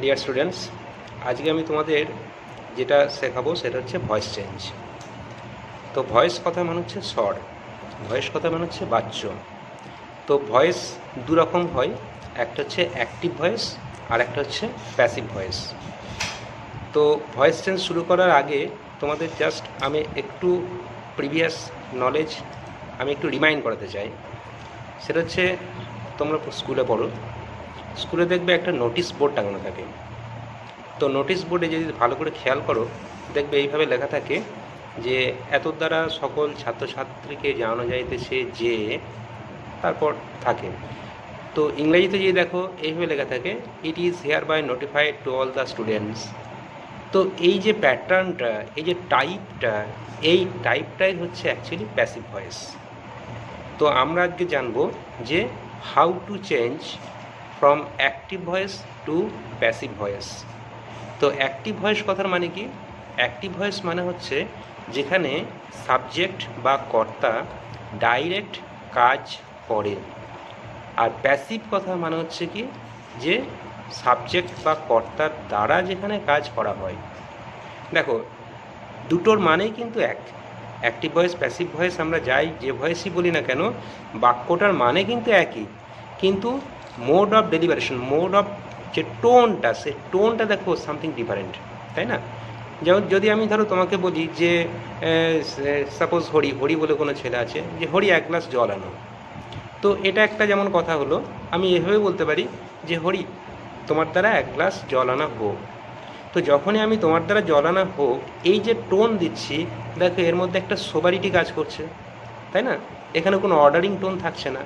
Dear students, আজকে আমি তোমাদের যেটা শেখাবো সেটা হচ্ছে ভয়েস চেঞ্জ। তো ভয়েস কথা মানে হচ্ছে স্বর, ভয়েস কথা মানে হচ্ছে বাচ্য। তো ভয়েস দু রকম হয়, একটা হচ্ছে অ্যাক্টিভ ভয়েস আর একটা হচ্ছে প্যাসিভ ভয়েস। তো ভয়েস চেঞ্জ শুরু করার আগে তোমাদের জাস্ট আমি একটু প্রিভিয়াস নলেজ আমি একটু রিমাইন্ড করাতে চাই। সেটা হচ্ছে, তোমরা স্কুলে পড়ো, স্কুলে দেখবে একটা নোটিশ বোর্ড টাঙানো থাকে। তো নোটিশ বোর্ডে যদি ভালো করে খেয়াল করো, দেখবে এইভাবে লেখা থাকে যে এত দ্বারা সকল ছাত্রছাত্রীকে জানানো যাইতেছে যে, তারপর থাকে। তো ইংরেজিতে যদি দেখো, এইভাবে লেখা থাকে it is hereby notified to all the students. তো এই যে প্যাটার্নটা, এই যে টাইপটা, এই টাইপটাই হচ্ছে অ্যাকচুয়ালি প্যাসিভ ভয়েস। তো আমরা আজকে জানবো যে how to change from active voice to passive voice. তো অ্যাক্টিভ ভয়েস কথার মানে কি? অ্যাক্টিভ ভয়েস মানে হচ্ছে যেখানে সাবজেক্ট বা কর্তা ডাইরেক্ট কাজ করে। আর প্যাসিভ কথা মানে হচ্ছে কি, যে সাবজেক্ট বা কর্তার দ্বারা যেখানে কাজ করা হয়। দেখো, দুটোর মানেই কিন্তু এক। অ্যাক্টিভ ভয়েস, প্যাসিভ ভয়েস, আমরা যাই যে ভয়েসই বলি না কেন, বাক্যটার মানে কিন্তু একই, কিন্তু mode of deliberation, mode of যে টোনটা, সে টোনটা দেখো সামথিং ডিফারেন্ট, তাই না? যেমন যদি আমি ধরো তোমাকে বলি যে সাপোজ হরি হরি বলে কোনো ছেলে আছে, যে হরি এক গ্লাস জল আনো। তো এটা একটা যেমন কথা হলো, আমি এভাবে বলতে পারি যে হরি তোমার দ্বারা এক গ্লাস জল আনা হোক। তো যখনই আমি তোমার দ্বারা জল আনা হোক, এই যে টোন দিচ্ছি, দেখো এর মধ্যে একটা সোবারিটি কাজ করছে, তাই না? এখানে কোনো অর্ডারিং টোন থাকছে না।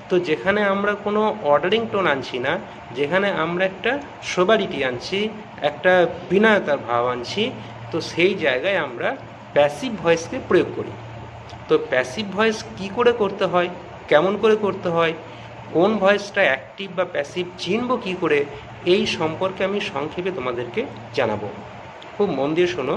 তো যেখানে আমরা কোনো অর্ডারিং টোন আনছি না, যেখানে আমরা একটা সোবারিটি আনছি, একটা বিনয়তার ভাব আনছি, তো সেই জায়গায় আমরা প্যাসিভ ভয়েসকে প্রয়োগ করি। তো প্যাসিভ ভয়েস কি করে করতে হয়, কেমন করে করতে হয়, কোন ভয়েসটা অ্যাক্টিভ বা প্যাসিভ চিনব কী করে, এই সম্পর্কে আমি সংক্ষেপে তোমাদেরকে জানাবো। খুব মন দিয়ে শোনো।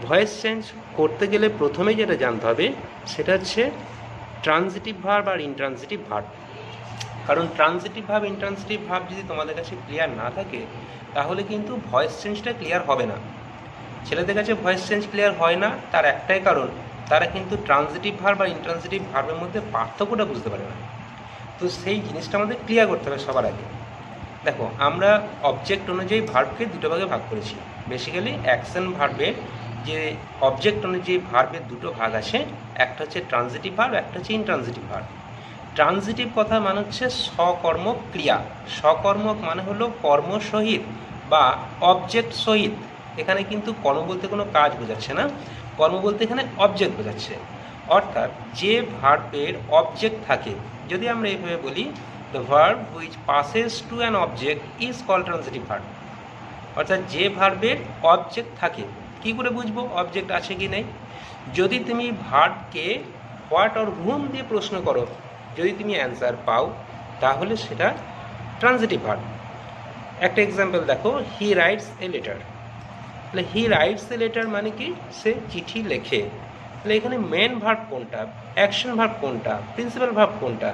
ভয়েস চেঞ্জ করতে গেলে প্রথমেই যেটা জানতে হবে সেটা হচ্ছে ট্রানজিটিভ ভার্ব আর ইনট্রানজিটিভ ভার্ব। কারণ ট্রানজিটিভ ভার্ব, ইনট্রানজিটিভ ভার্ব যদি তোমাদের কাছে ক্লিয়ার না থাকে, তাহলে কিন্তু ভয়েস চেঞ্জটা ক্লিয়ার হবে না। ছেলেদের কাছে ভয়েস চেঞ্জ ক্লিয়ার হয় না, তার একটাই কারণ, তারা কিন্তু ট্রানজিটিভ ভার্ব আর ইনট্রানজিটিভ ভার্বের মধ্যে পার্থক্যটা বুঝতে পারে না। তো সেই জিনিসটা আমাদের ক্লিয়ার করতে হবে সবার আগে। দেখো, আমরা অবজেক্ট অনুযায়ী ভার্বকে দুটো ভাগে ভাগ করেছি। বেসিক্যালি অ্যাকশন ভার্বের যে অবজেক্ট অনুযায়ী ভার্বের দুটো ভাগ আছে, একটা হচ্ছে ট্রানজিটিভ ভার্ব, একটা হচ্ছে ইনট্রানজিটিভ ভার্ব। ট্রানজিটিভ কথা মানে হচ্ছে সকর্মক ক্রিয়া। সকর্মক মানে হলো কর্ম সহিত বা অবজেক্ট সহিত। এখানে কিন্তু কর্ম বলতে কোনো কাজ বোঝাচ্ছে না, কর্ম বলতে এখানে অবজেক্ট বোঝাচ্ছে। অর্থাৎ যে ভার্বের অবজেক্ট থাকে, যদি আমরা এইভাবে বলি, the verb which passes to an object is called transitive verb. অর্থাৎ যে ভার্বের অবজেক্ট থাকে, কি করে বুঝবো অবজেক্ট আছে কি নেই? যদি তুমি ভার্বকে হোয়াট অর হুম দিয়ে প্রশ্ন করো, যদি তুমি অ্যান্সার পাও, তাহলে সেটা ট্রানজিটিভ ভার্ব। একটা এক্সাম্পল দেখো, হি রাইটস এ লেটার। তাহলে হি রাইটস এ লেটার মানে কি? সে চিঠি লেখে। তাহলে এখানে মেন ভার্ব কোনটা, অ্যাকশন ভার্ব কোনটা, প্রিন্সিপাল ভার্ব কোনটা?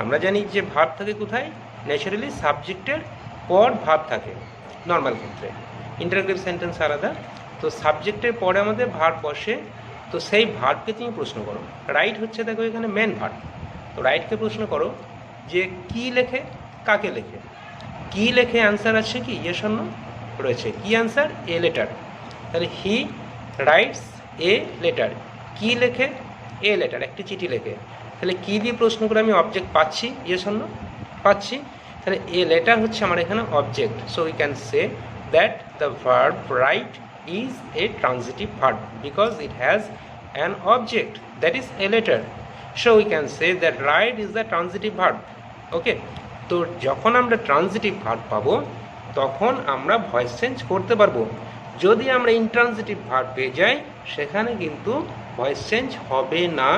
আমরা জানি যে ভার্ব থাকে কোথায়, ন্যাচারালি সাবজেক্টের পর ভার্ব থাকে নর্মাল ক্ষেত্রে, ইন্টারোগেটিভ সেন্টেন্স আলাদা। তো সাবজেক্টের পরে আমাদের ভার্ব বসে, তো সেই ভার্বকে তুমি প্রশ্ন করো। রাইট হচ্ছে দেখো এখানে মেন ভার্ব। তো রাইটকে প্রশ্ন করো যে কি লেখে, কাকে লেখে। কি লেখে অ্যান্সার আছে কি, ইয়েস অর নো রয়েছে। কি অ্যান্সার? A letter. তাহলে হি রাইটস এ লেটার। কি লেখে? এ লেটার, একটি চিঠি লেখে। তাহলে কী দিয়ে প্রশ্ন করে আমি অবজেক্ট পাচ্ছি, ইয়েস অর নো পাচ্ছি। তাহলে এ লেটার হচ্ছে আমার এখানে object. So we can say that the verb write is a transitive verb because it has an object, that is a letter. So we can say that write is the transitive verb. Okay, তো যখন আমরা transitive verb পাবো, তখন আমরা voice change করতে পারবো। যদি আমরা ইনট্রানজিটিভ ভার্ব পেয়ে যাই, সেখানে কিন্তু ভয়েস চেঞ্জ হবে না।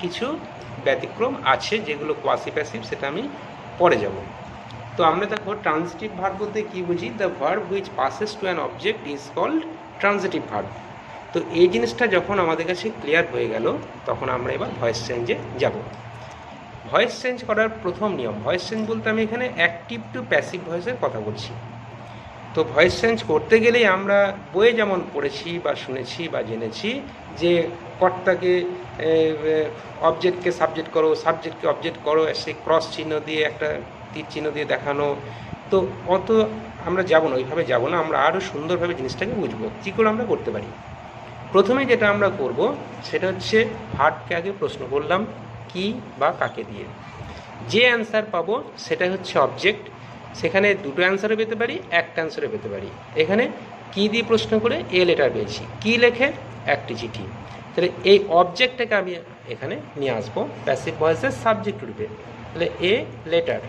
কিছু ব্যতিক্রম আছে যেগুলো কোয়াসি প্যাসিভ, সেটা আমি পরে যাব। তো আমরা দেখো ট্রানজিটিভ ভার্ব বলতে কী বুঝি, the verb which passes to an object is called transitive verb. তো এই জিনিসটা যখন আমাদের কাছে ক্লিয়ার হয়ে গেল, তখন আমরা এবার ভয়েস চেঞ্জে যাব। ভয়েস চেঞ্জ করার প্রথম নিয়ম, ভয়েস চেঞ্জ বলতে আমি এখানে অ্যাক্টিভ টু প্যাসিভ ভয়েসের কথা বলছি। তো ভয়েস চেঞ্জ করতে গেলেই আমরা বইয়ে যেমন পড়েছি বা শুনেছি বা জেনেছি যে কর্তাকে অবজেক্টকে সাবজেক্ট করো, সাবজেক্টকে অবজেক্ট করো, সেই ক্রস চিহ্ন দিয়ে একটা তীর চিহ্ন দিয়ে দেখানো। তো অত আমরা যাব না, ওইভাবে যাব না, আমরা আরও সুন্দরভাবে জিনিসটাকে বুঝবো কী করে আমরা করতে পারি। প্রথমে যেটা আমরা করব সেটা হচ্ছে ভার্বকে আগে প্রশ্ন করলাম কি বা কাকে দিয়ে। যে অ্যান্সার পাবো সেটা হচ্ছে অবজেক্ট। সেখানে দুটো অ্যান্সারও পেতে পারি, একটা অ্যান্সারও পেতে পারি। এখানে কি দিয়ে প্রশ্ন করে এ লেটার পেয়েছি, কি লেখে একটি চিঠি। তাহলে এই অবজেক্টটাকে আমি এখানে নিয়ে আসবো প্যাসিভ ভয়েসের সাবজেক্ট রূপে। তাহলে এ লেটার।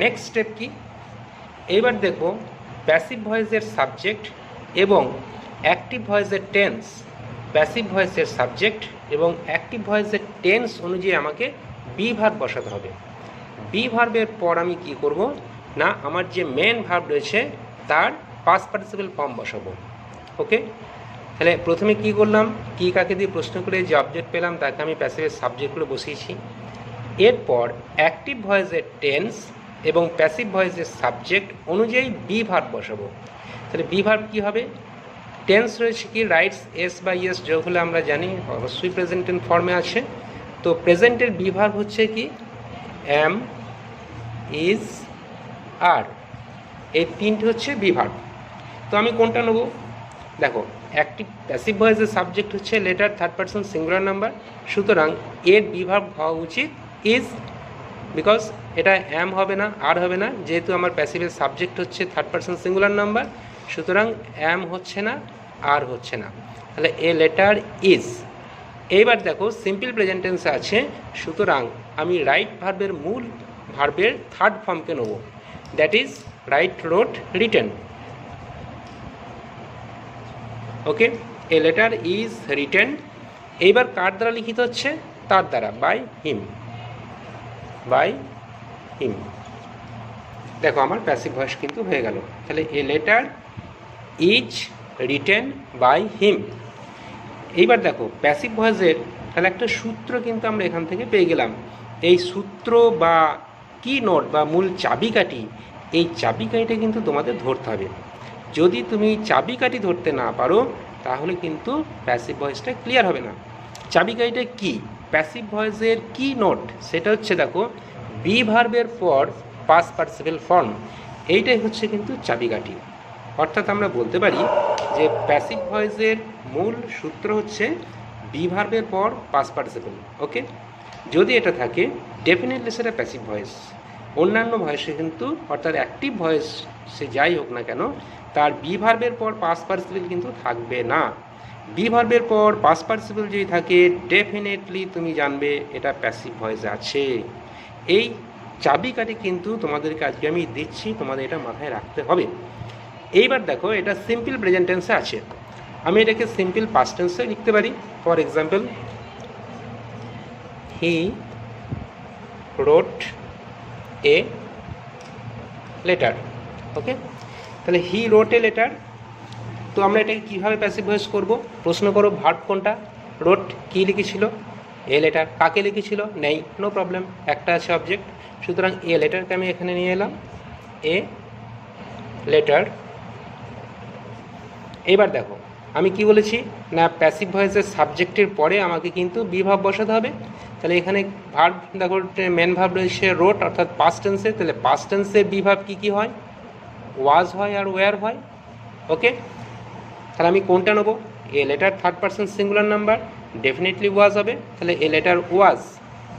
নেক্সট স্টেপ কি, এইবার দেখব প্যাসিভ ভয়েসের সাবজেক্ট এবং অ্যাক্টিভ ভয়েসের টেন্স। প্যাসিভ ভয়েসের সাবজেক্ট এবং অ্যাক্টিভ ভয়েসের টেন্স অনুযায়ী আমাকে বি ভার্ব বসাতে হবে। বি ভার্বের পর আমি কি করব না, আমার যে মেন ভার্ব রয়েছে তার পাস্ট পার্টিসিপল ফর্ম বসাবো। ওকে, তাহলে প্রথমে কি করলাম, কি কাকে দিয়ে প্রশ্ন করে যে অবজেক্ট পেলাম তাকে আমি প্যাসিভের সাবজেক্টগুলো বসিয়েছি। এরপর অ্যাক্টিভ ভয়েসের টেন্স এবং প্যাসিভ ভয়েসের সাবজেক্ট অনুযায়ী বি ভার্ব বসাবো। তাহলে বি ভার্ব কী হবে, টেন্স রয়েছে কি রাইটস এস বা ইয়েস যোগ হলে আমরা জানি অবশ্যই প্রেজেন্ট টেন্স ফর্মে আছে। তো প্রেজেন্টের বি ভার্ব হচ্ছে কি অ্যাম, ইজ, আর, এই তিনটে হচ্ছে বি ভার্ব। তো আমি কোনটা নেব, দেখো অ্যাক্টিভ প্যাসিভ ভয়েসের সাবজেক্ট হচ্ছে letter third person singular number, সুতরাং এর বি ভার্ব হওয়া উচিত ইজ, বিকজ এটা অ্যাম হবে না, আর হবে না, যেহেতু আমার প্যাসিভের সাবজেক্ট হচ্ছে থার্ড পারসন সিঙ্গুলার নাম্বার, সুতরাং অ্যাম হচ্ছে না, আর হচ্ছে না। তাহলে এ লেটার ইজ। এইবার দেখো সিম্পল প্রেজেন্ট টেন্সে আছে, সুতরাং আমি রাইট ভার্বের মূল ভার্বের থার্ড ফর্মকে নেব, that is write, wrote, written. Okay, a letter is written. এইবার কার দ্বারা লিখিত হচ্ছে, তার দ্বারা, বাই হিম, বাই হিম। দেখো আমার প্যাসিভ ভয়েস কিন্তু হয়ে গেল। তাহলে a letter is written by him. এইবার দেখো প্যাসিভ ভয়েসের তাহলে একটা সূত্র কিন্তু আমরা এখান থেকে পেয়ে গেলাম। এই সূত্র বা কি নোট বা মূল চাবিকাঠি, এই চাবিকাঠিটা কিন্তু তোমাদের ধরতে হবে। যদি তুমি চাবিকাঠি ধরতে না পারো তাহলে কিন্তু প্যাসিভ ভয়েসটা ক্লিয়ার হবে না। চাবিকাঠিটা কি, প্যাসিভ ভয়েসের কি নোট সেটা হচ্ছে দেখো বি ভার্বের পর পাস্ট পার্টিসিপল ফর্ম, এইটাই হচ্ছে কিন্তু চাবিকাঠি। অর্থাৎ আমরা বলতে পারি যে প্যাসিভ ভয়েসের মূল সূত্র হচ্ছে বি ভার্বের পর পাস্ট পার্টিসিপল। ওকে, যদি এটা থাকে ডেফিনেটলি সেটা প্যাসিভ ভয়েস। অন্যান্য ভয়েসে কিন্তু অর্থাৎ অ্যাক্টিভ ভয়েস সে যাই হোক না কেন তার বি ভার্বের পর পাস্ট পার্টিসিপল কিন্তু থাকবে না। বি ভার্বের পর পাস্ট পার্টিসিপল যদি থাকে ডেফিনেটলি তুমি জানবে এটা প্যাসিভ ভয়েস আছে। এই চাবিকাঠি কিন্তু তোমাদেরকে আজকে আমি দিচ্ছি, তোমাদের এটা মাথায় রাখতে হবে। এইবার দেখো এটা সিম্পল প্রেজেন্ট টেন্সে আছে, আমি এটাকে সিম্পল পাস্ট টেন্সে লিখতে পারি। For example he wrote a letter. Okay, তাহলে হি রোট এ লেটার। তো আমরা এটাকে কীভাবে প্যাসিভ ভয়েস করব, প্রশ্ন করো ভার্ব কোনটা, রোট কী লিখেছিল, এ লেটার, কাকে লিখেছিল নেই, নো প্রবলেম, একটা আছে অবজেক্ট, সুতরাং এ লেটারকে আমি এখানে নিয়ে এলাম, এ লেটার। এবার দেখো আমি কি বলেছি না প্যাসিভ ভয়েসের সাবজেক্টের পরে আমাকে কিন্তু বি ভার্ব বসাতে হবে। তাহলে এখানে ভার্ব দেখো মেন ভার্ব রয়েছে রোট অর্থাৎ পাস্ট টেন্সে, তাহলে পাস্ট টেন্সে বি ভার্ব কী হয়, ওয়াজ হয় আর ওয়্যার হয়। ওকে, তাহলে আমি কোনটা নেবো, a letter third person singular number, definitely was হবে। তাহলে এ লেটার ওয়াজ,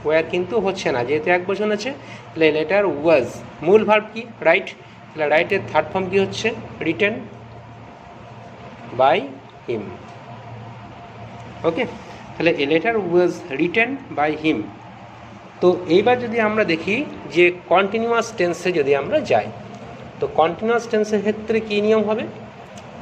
ওয়্যার কিন্তু হচ্ছে না যেহেতু এক বচন আছে, তাহলে এ লেটার ওয়াজ। মূল ভার্ব কি রাইট, তাহলে রাইটের থার্ড ফর্ম কী হচ্ছে রিটেন বাই হিম। ওকে, তাহলে a letter was written by him. তো এইবার যদি আমরা দেখি যে কন্টিনিউয়াস টেন্সে যদি আমরা যাই, তো কন্টিনিউয়াস টেন্সের ক্ষেত্রে কী নিয়ম হবে,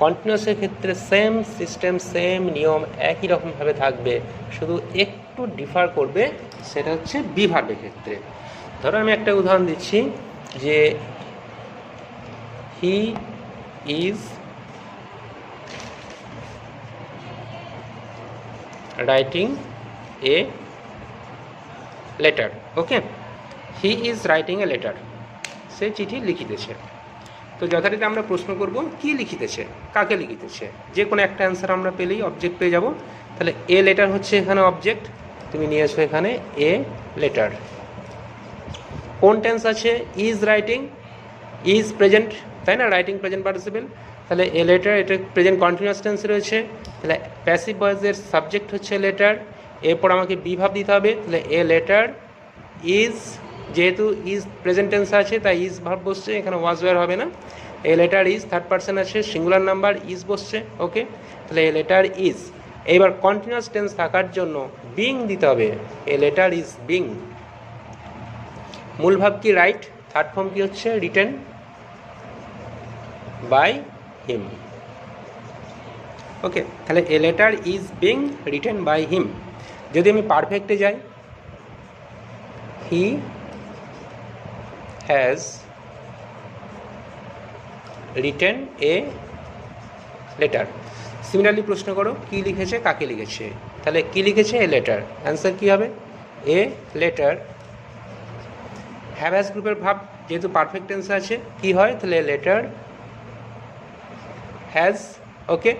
কন্টিনিউয়াসের ক্ষেত্রে সেম সিস্টেম সেম নিয়ম একই রকমভাবে থাকবে, শুধু একটু ডিফার করবে, সেটা হচ্ছে বি ভার্বের ক্ষেত্রে। ধরো আমি একটা উদাহরণ দিচ্ছি যে he is writing a letter. Okay, he is writing a letter, সে চিঠি লিখিতেছে। তো যথারীতি আমরা প্রশ্ন করব কি লিখিতেছে, কাকে লিখিতেছে, যে কোনো একটা অ্যান্সার আমরা পেলেই অবজেক্ট পেয়ে যাব। তাহলে এ লেটার হচ্ছে এখানে অবজেক্ট, তুমি নিয়ে এসো এখানে এ লেটার। কোন টেন্স আছে, ইজ রাইটিং, ইজ প্রেজেন্ট, তাই না, রাইটিং প্রেজেন্ট পার্টিসিপেল। তাহলে এ লেটার, এটা প্রেজেন্ট কন্টিনিউয়াস টেন্সে রয়েছে। তাহলে প্যাসিভ ভয়েসের সাবজেক্ট হচ্ছে লেটার, এরপর আমাকে বিভাব দিতে হবে। তাহলে এ লেটার ইজ, যেহেতু ইজ প্রেজেন্ট টেন্স আছে তাই ইজ ভার্ব বসছে, এখানে ওয়াজ ওয়্যার হবে না। এ লেটার ইজ থার্ড পার্সন আছে, সিঙ্গুলার নাম্বার, ইজ বসছে। ওকে, তাহলে এ লেটার ইজ। এইবার কন্টিনিউয়াস টেন্স থাকার জন্য বিং দিতে হবে, এ লেটার ইজ বিং। মূল ভাব কি, রাইট, থার্ড ফর্ম কি হচ্ছে, রিটেন বাই হিম। ওকে, তাহলে a letter is being written by him. যদি আমি পারফেক্টে যাই, he has written a letter. Similarly প্রশ্ন করো কি লিখেছে, কাকে লিখেছে। তাহলে কি লিখেছে, এ লেটার, অ্যান্সার কী হবে, এ লেটার। হ্যাভ হ্যাজ গ্রুপের ভাব যেহেতু পারফেক্ট টেন্স আছে কি হয়, তাহলে letter has. Okay,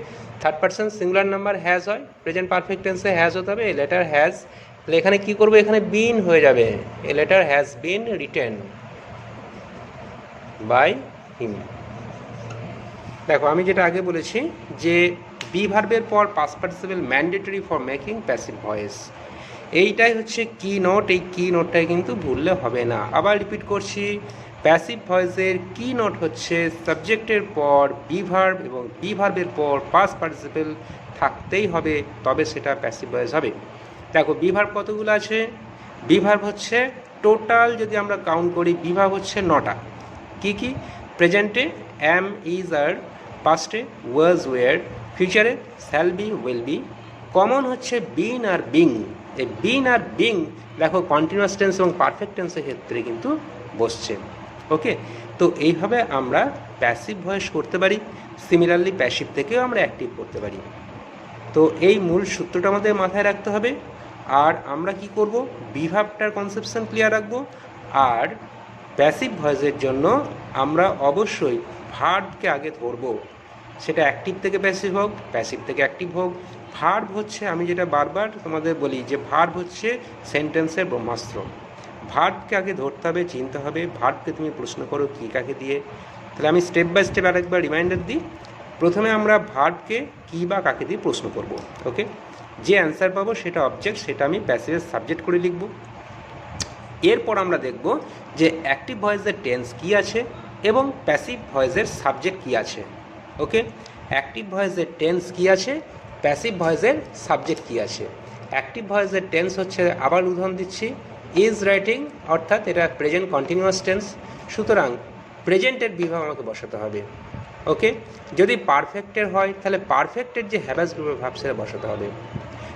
third person singular number has হয়, প্রেজেন্ট পারফেক্ট টেন্সে হ্যাজ হতে হবে, এ লেটার হ্যাজ। তাহলে এখানে কী করবো, এখানে বিন হয়ে যাবে, a letter has been written by him. দেখো আমি যেটা আগে বলেছি যে বি ভার্বের পর past participle mandatory for making passive voice, এইটাই হচ্ছে কি নোট। এই কি নোটটাই কিন্তু ভুললে হবে না। আবার রিপিট করছি, প্যাসিভ ভয়েসের কি নোট হচ্ছে সাবজেক্টের পর বি ভার্ব এবং বি ভার্বের পর পাস্ট পার্টিসিপেল থাকতেই হবে, তবে সেটা প্যাসিভ ভয়েস হবে। দেখো বি ভার্ব কতগুলো আছে, বি ভার্ব হচ্ছে টোটাল যদি আমরা কাউন্ট করি বি ভার্ব হচ্ছে 9টা। কি কি, প্রেজেন্টে অ্যাম, ইজ, আর, পাস্টে ওয়াজ, ওয়ার, ফিউচারে shall be, will be. Common হচ্ছে বিন আর বিং। এই বিন আর বিং দেখো কন্টিনিউয়াস টেন্স এবং পারফেক্ট টেন্সের ক্ষেত্রে কিন্তু বসছে। ওকে, তো এইভাবে আমরা প্যাসিভ ভয়েস করতে পারি, সিমিলারলি প্যাসিভ থেকেও আমরা অ্যাক্টিভ করতে পারি। তো এই মূল সূত্রটা আমাদের মাথায় রাখতে হবে। আর আমরা কি করব, বিভাবটার কনসেপশন ক্লিয়ার রাখবো। আর প্যাসিভ ভয়েসের জন্য আমরা অবশ্যই ভার্বকে আগে ধরবো, সেটা অ্যাক্টিভ থেকে প্যাসিভ হোক, প্যাসিভ থেকে অ্যাক্টিভ হোক। ভার্ব হচ্ছে, আমি যেটা বারবার তোমাদের বলি যে ভার্ব হচ্ছে সেন্টেন্সের ব্রহ্মাস্ত্র। ভার্বকে আগে ধরতে হবে, চিনতে হবে। ভার্বকে তুমি প্রশ্ন করো কী কাকে দিয়ে। তাহলে আমি স্টেপ বাই স্টেপ আরেকবার রিমাইন্ডার দিই। প্রথমে আমরা ভার্বকে কী বা কাকে দিয়ে প্রশ্ন করব। ওকে, যে অ্যান্সার পাবো সেটা অবজেক্ট, সেটা আমি প্যাসিভের সাবজেক্ট করে লিখব। এরপর আমরা দেখব যে অ্যাক্টিভ ভয়েসের টেন্স কী আছে এবং প্যাসিভ ভয়েসের সাবজেক্ট কী আছে। ওকে, অ্যাক্টিভ ভয়েসের টেন্স কী আছে, প্যাসিভ ভয়েসের সাবজেক্ট কী আছে। অ্যাক্টিভ ভয়েসের টেন্স হচ্ছে, আবার উদাহরণ দিচ্ছি, ইজ রাইটিং, অর্থাৎ এটা প্রেজেন্ট কন্টিনিউয়াস টেন্স, সুতরাং প্রেজেন্টের বিভাগ আমাকে বসাতে হবে। ওকে, যদি পারফেক্টের হয় তাহলে পারফেক্টের যে হ্যাভাস গ্রুপের ভাব সেটা বসাতে হবে।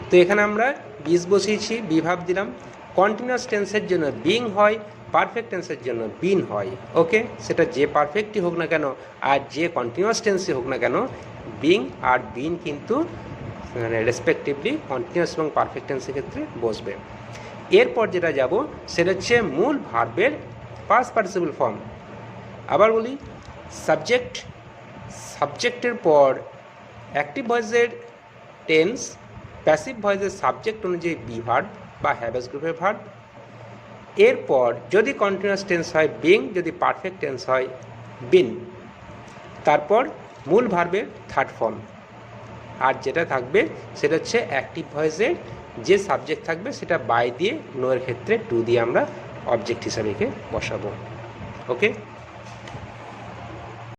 তো এখানে আমরা ইজ বসিয়েছি, বিভাব দিলাম। কন্টিনিউয়াস টেন্সের জন্য বিং হয়, পারফেক্ট টেন্সের জন্য বিন হয়। ওকে, সেটা যে পারফেক্টই হোক না কেন আর যে কন্টিনিউয়াস টেন্সই হোক না কেন, বিং আর বিন কিন্তু রেসপেক্টিভলি কন্টিনিউয়াস এবং পারফেক্ট টেন্সের ক্ষেত্রে বসবে। এরপর যেটা যাব সেটা হচ্ছে মূল ভার্বের পাস্ট পার্টিসিপল ফর্ম। আবার বলি, সাবজেক্ট, সাবজেক্টের পর অ্যাক্টিভ ভয়েসের টেন্স, প্যাসিভ ভয়েসের সাবজেক্ট অনুযায়ী বি ভার্ব বা হ্যাভাস গ্রুপের ভার্ব। এরপর যদি কন্টিনিউয়াস টেন্স হয় বিং, যদি পারফেক্ট টেন্স হয় বিন। তারপর মূল ভার্বের থার্ড ফর্ম। আর যেটা থাকবে সেটা হচ্ছে অ্যাক্টিভ ভয়েসের যে সাবজেক্ট থাকবে সেটা বাই দিয়ে, নোয়ের ক্ষেত্রে টু দিয়ে আমরা অবজেক্ট হিসাবে বসাবো। ওকে।